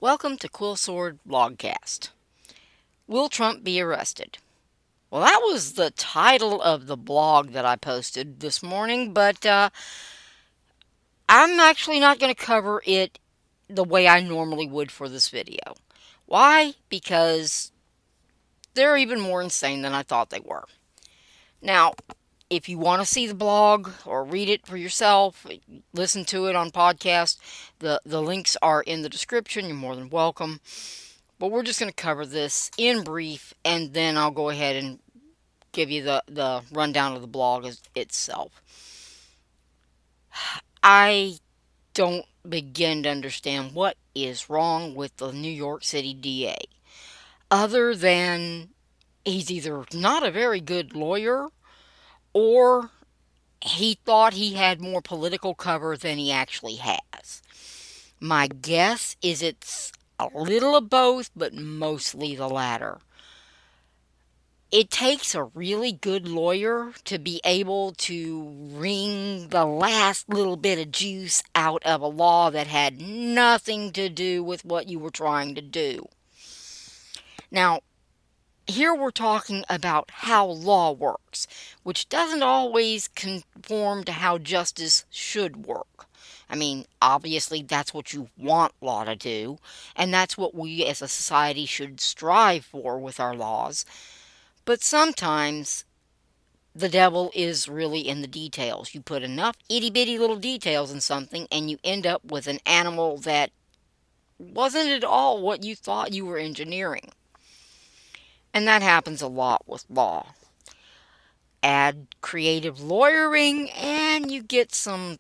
Welcome to Quill Sword Blogcast. Will Trump be arrested? Well, that was the title of the blog that I posted this morning, but I'm actually not going to cover it the way I normally would for this video. Why? Because they're even more insane than I thought they were. Now, if you want to see the blog or read it for yourself, listen to it on podcast, the links are in the description. You're more than welcome. But we're just going to cover this in brief, and then I'll go ahead and give you the rundown of the blog itself. I don't begin to understand what is wrong with the New York City DA, other than he's either not a very good lawyer or he thought he had more political cover than he actually has. My guess is it's a little of both, but mostly the latter. It takes a really good lawyer to be able to wring the last little bit of juice out of a law that had nothing to do with what you were trying to do. Now, here we're talking about how law works, which doesn't always conform to how justice should work. I mean, obviously, that's what you want law to do, and that's what we as a society should strive for with our laws. But sometimes the devil is really in the details. You put enough itty-bitty little details in something, and you end up with an animal that wasn't at all what you thought you were engineering. And that happens a lot with law. Add creative lawyering, and you get some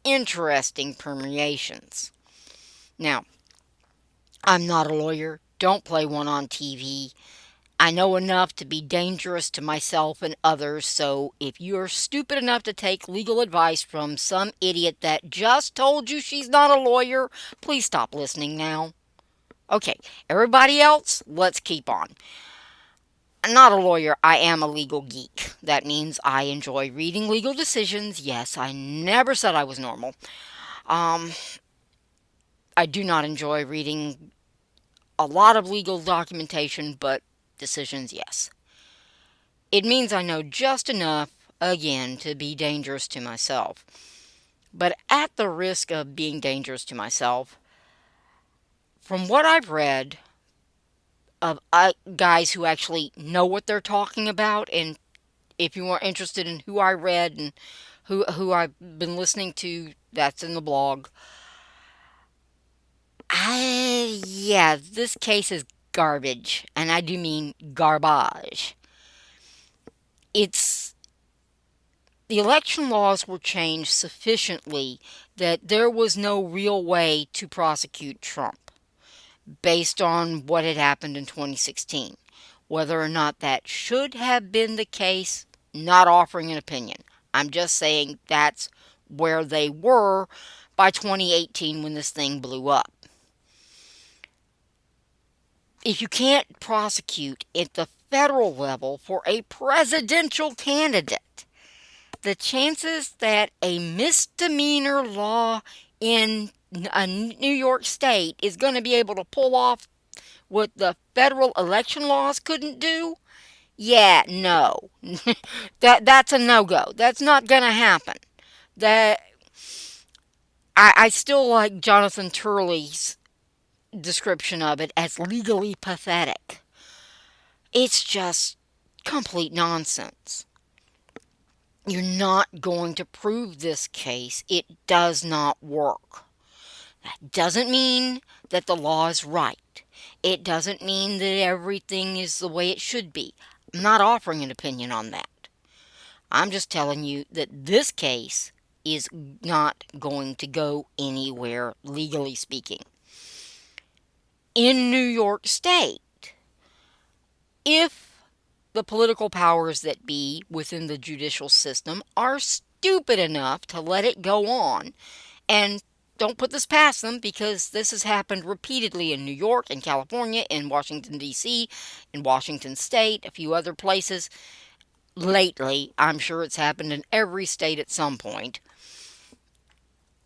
interesting permeations. Now, I'm not a lawyer. Don't play one on TV. I know enough to be dangerous to myself and others, so if you're stupid enough to take legal advice from some idiot that just told you she's not a lawyer, please stop listening now. Okay, everybody else, let's keep on. I'm not a lawyer, I am a legal geek. That means I enjoy reading legal decisions. Yes, I never said I was normal. I do not enjoy reading a lot of legal documentation, but decisions, yes. It means I know just enough, again, to be dangerous to myself. But at the risk of being dangerous to myself, from what I've read of guys who actually know what they're talking about, and if you are interested in who I read and who I've been listening to, that's in the blog. Yeah, this case is garbage, and I do mean garbage. The election laws were changed sufficiently that there was no real way to prosecute Trump based on what had happened in 2016. Whether or not that should have been the case, not offering an opinion. I'm just saying that's where they were by 2018 when this thing blew up. If you can't prosecute at the federal level for a presidential candidate, the chances that a misdemeanor law in a New York state is going to be able to pull off what the federal election laws couldn't do, yeah, no. That's a no-go. That's not going to happen. That I still like Jonathan Turley's description of it as legally pathetic. It's just complete nonsense. You're not going to prove this case. It does not work. That doesn't mean that the law is right. It doesn't mean that everything is the way it should be. I'm not offering an opinion on that. I'm just telling you that this case is not going to go anywhere, legally speaking. In New York State, if the political powers that be within the judicial system are stupid enough to let it go on, and don't put this past them because this has happened repeatedly in New York, in California, in Washington, D.C., in Washington State, a few other places. Lately, I'm sure it's happened in every state at some point.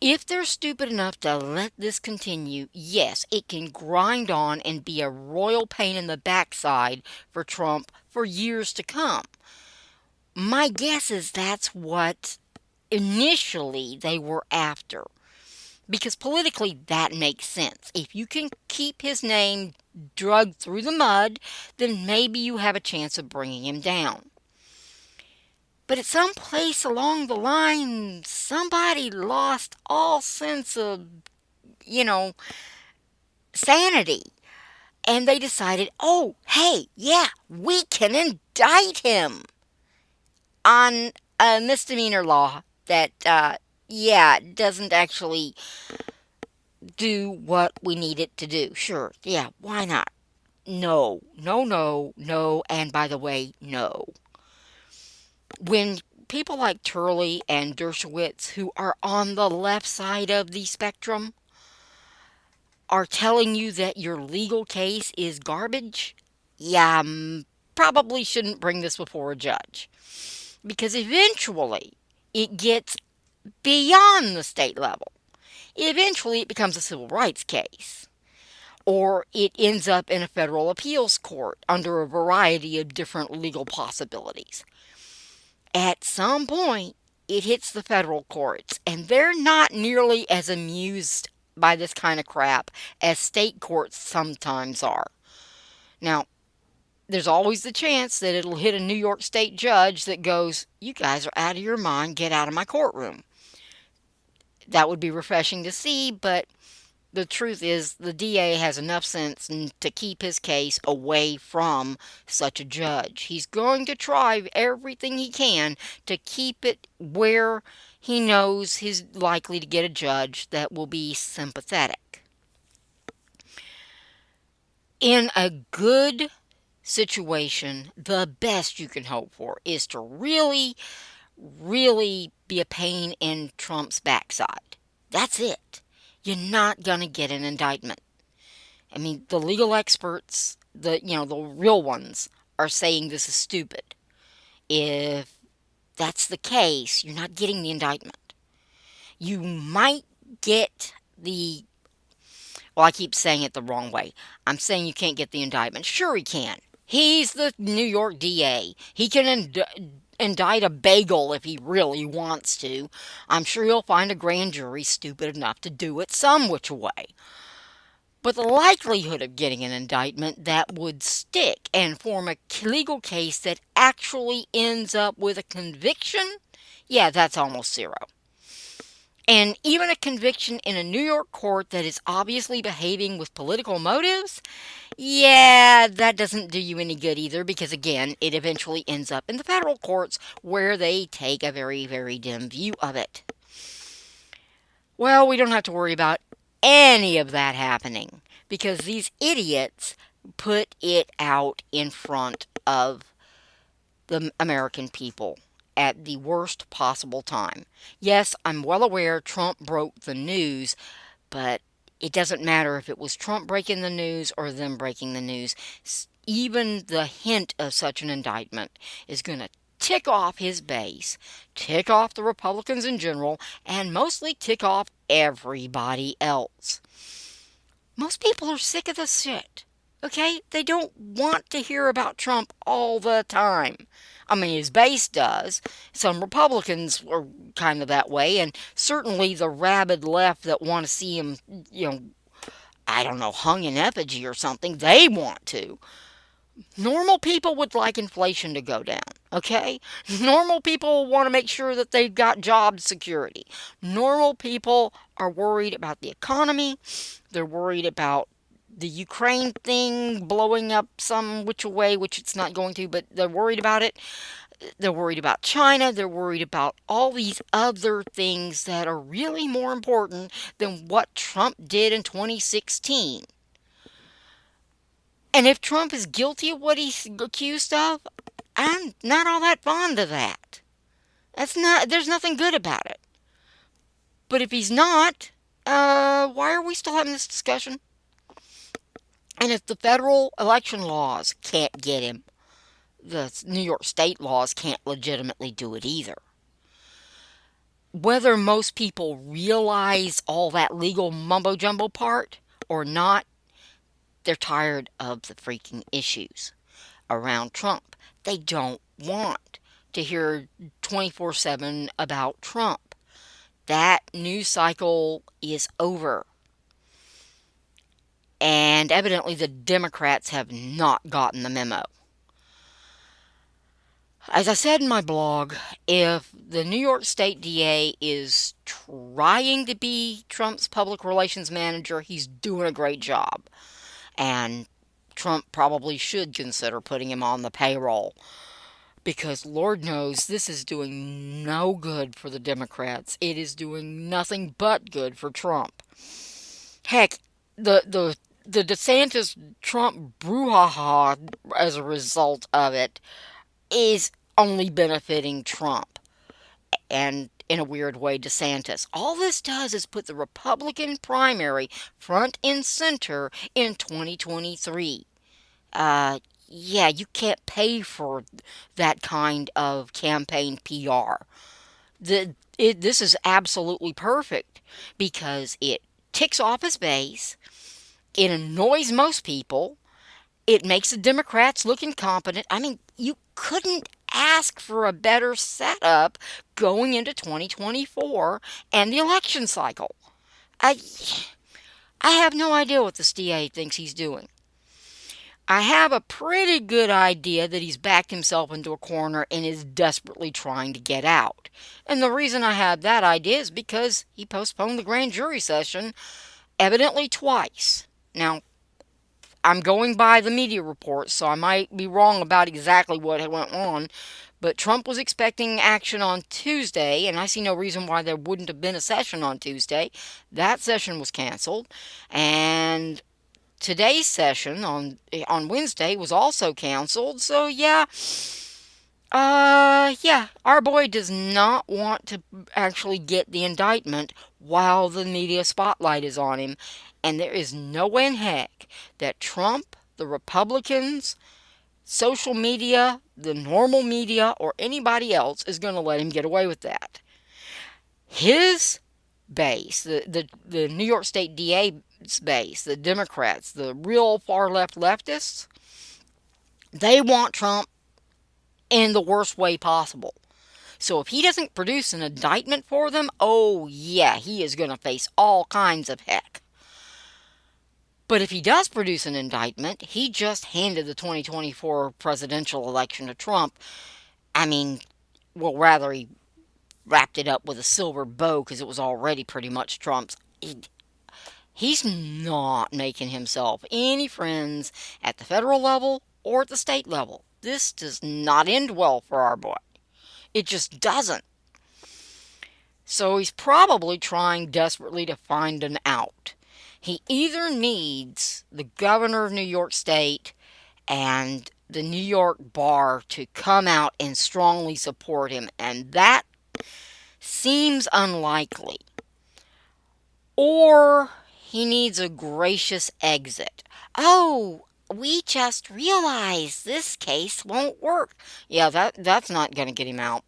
If they're stupid enough to let this continue, yes, it can grind on and be a royal pain in the backside for Trump for years to come. My guess is that's what initially they were after. Because politically, that makes sense. If you can keep his name dragged through the mud, then maybe you have a chance of bringing him down. But at some place along the line, somebody lost all sense of, you know, sanity. And they decided, oh, hey, yeah, we can indict him on a misdemeanor law that, yeah, doesn't actually do what we need it to do. Sure, yeah, why not? No, no, no, no, and by the way, no. When people like Turley and Dershowitz, who are on the left side of the spectrum, are telling you that your legal case is garbage, yeah, probably shouldn't bring this before a judge. Because eventually it gets beyond the state level. Eventually it becomes a civil rights case. Or it ends up in a federal appeals court under a variety of different legal possibilities. At some point, it hits the federal courts, and they're not nearly as amused by this kind of crap as state courts sometimes are. Now, there's always the chance that it'll hit a New York state judge that goes, "You guys are out of your mind, get out of my courtroom." That would be refreshing to see, but the truth is the DA has enough sense to keep his case away from such a judge. He's going to try everything he can to keep it where he knows he's likely to get a judge that will be sympathetic. In a good situation, the best you can hope for is to really, really be a pain in Trump's backside. That's it. You're not going to get an indictment. I mean, the legal experts, the real ones, are saying this is stupid. If that's the case, you're not getting the indictment. You might get the, well, I keep saying it the wrong way. I'm saying you can't get the indictment. Sure, he can. He's the New York DA. He can indict a bagel if he really wants to. I'm sure he'll find a grand jury stupid enough to do it some which way. But the likelihood of getting an indictment that would stick and form a legal case that actually ends up with a conviction, yeah, that's almost zero. And even a conviction in a New York court that is obviously behaving with political motives, yeah, that doesn't do you any good either because, again, it eventually ends up in the federal courts where they take a very, very dim view of it. Well, we don't have to worry about any of that happening because these idiots put it out in front of the American people at the worst possible time. Yes, I'm well aware Trump broke the news, but it doesn't matter if it was Trump breaking the news or them breaking the news. Even the hint of such an indictment is going to tick off his base, tick off the Republicans in general, and mostly tick off everybody else. Most people are sick of this shit. Okay? They don't want to hear about Trump all the time. I mean, his base does. Some Republicans are kind of that way, and certainly the rabid left that want to see him, I don't know, hung in effigy or something, they want to. Normal people would like inflation to go down, okay? Normal people want to make sure that they've got job security. Normal people are worried about the economy. They're worried about the Ukraine thing blowing up some which way, which it's not going to, but they're worried about it. They're worried about China. They're worried about all these other things that are really more important than what Trump did in 2016. And if Trump is guilty of what he's accused of, I'm not all that fond of that. There's nothing good about it. But if he's not, why are we still having this discussion? And if the federal election laws can't get him, the New York state laws can't legitimately do it either. Whether most people realize all that legal mumbo jumbo part or not, they're tired of the freaking issues around Trump. They don't want to hear 24/7 about Trump. That news cycle is over. And evidently, the Democrats have not gotten the memo. As I said in my blog, if the New York State DA is trying to be Trump's public relations manager, he's doing a great job. And Trump probably should consider putting him on the payroll. Because Lord knows this is doing no good for the Democrats. It is doing nothing but good for Trump. Heck, the DeSantis Trump brouhaha as a result of it is only benefiting Trump and, in a weird way, DeSantis. All this does is put the Republican primary front and center in 2023. Yeah, you can't pay for that kind of campaign PR. This is absolutely perfect because it ticks off his base, it annoys most people, it makes the Democrats look incompetent. I mean, you couldn't ask for a better setup going into 2024 and the election cycle. I, I have no idea what this DA thinks he's doing. I have a pretty good idea that he's backed himself into a corner and is desperately trying to get out. And the reason I have that idea is because he postponed the grand jury session evidently twice. Now, I'm going by the media reports, so I might be wrong about exactly what went on. But Trump was expecting action on Tuesday, and I see no reason why there wouldn't have been a session on Tuesday. That session was canceled, and today's session on Wednesday was also canceled. So yeah, our boy does not want to actually get the indictment while the media spotlight is on him. And there is no way in heck that Trump, the Republicans, social media, the normal media, or anybody else is going to let him get away with that. His base, the New York State DA's base, the Democrats, the real far left leftists, they want Trump in the worst way possible. So if he doesn't produce an indictment for them, oh yeah, he is going to face all kinds of heck. But if he does produce an indictment, he just handed the 2024 presidential election to Trump. I mean, well, rather, he wrapped it up with a silver bow because it was already pretty much Trump's. He's not making himself any friends at the federal level or at the state level. This does not end well for our boy. It just doesn't. So he's probably trying desperately to find an out. He either needs the governor of New York State and the New York bar to come out and strongly support him, and that seems unlikely. Or he needs a gracious exit. Oh, we just realized this case won't work. Yeah, that's not going to get him out.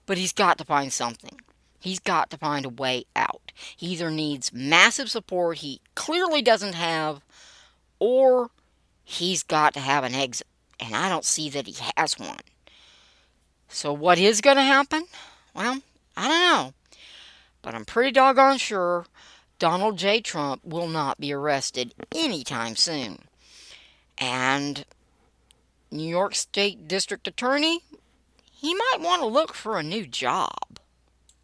But he's got to find something. He's got to find a way out. He either needs massive support he clearly doesn't have, or he's got to have an exit. And I don't see that he has one. So what is going to happen? Well, I don't know. But I'm pretty doggone sure Donald J. Trump will not be arrested anytime soon. And New York State District Attorney, he might want to look for a new job.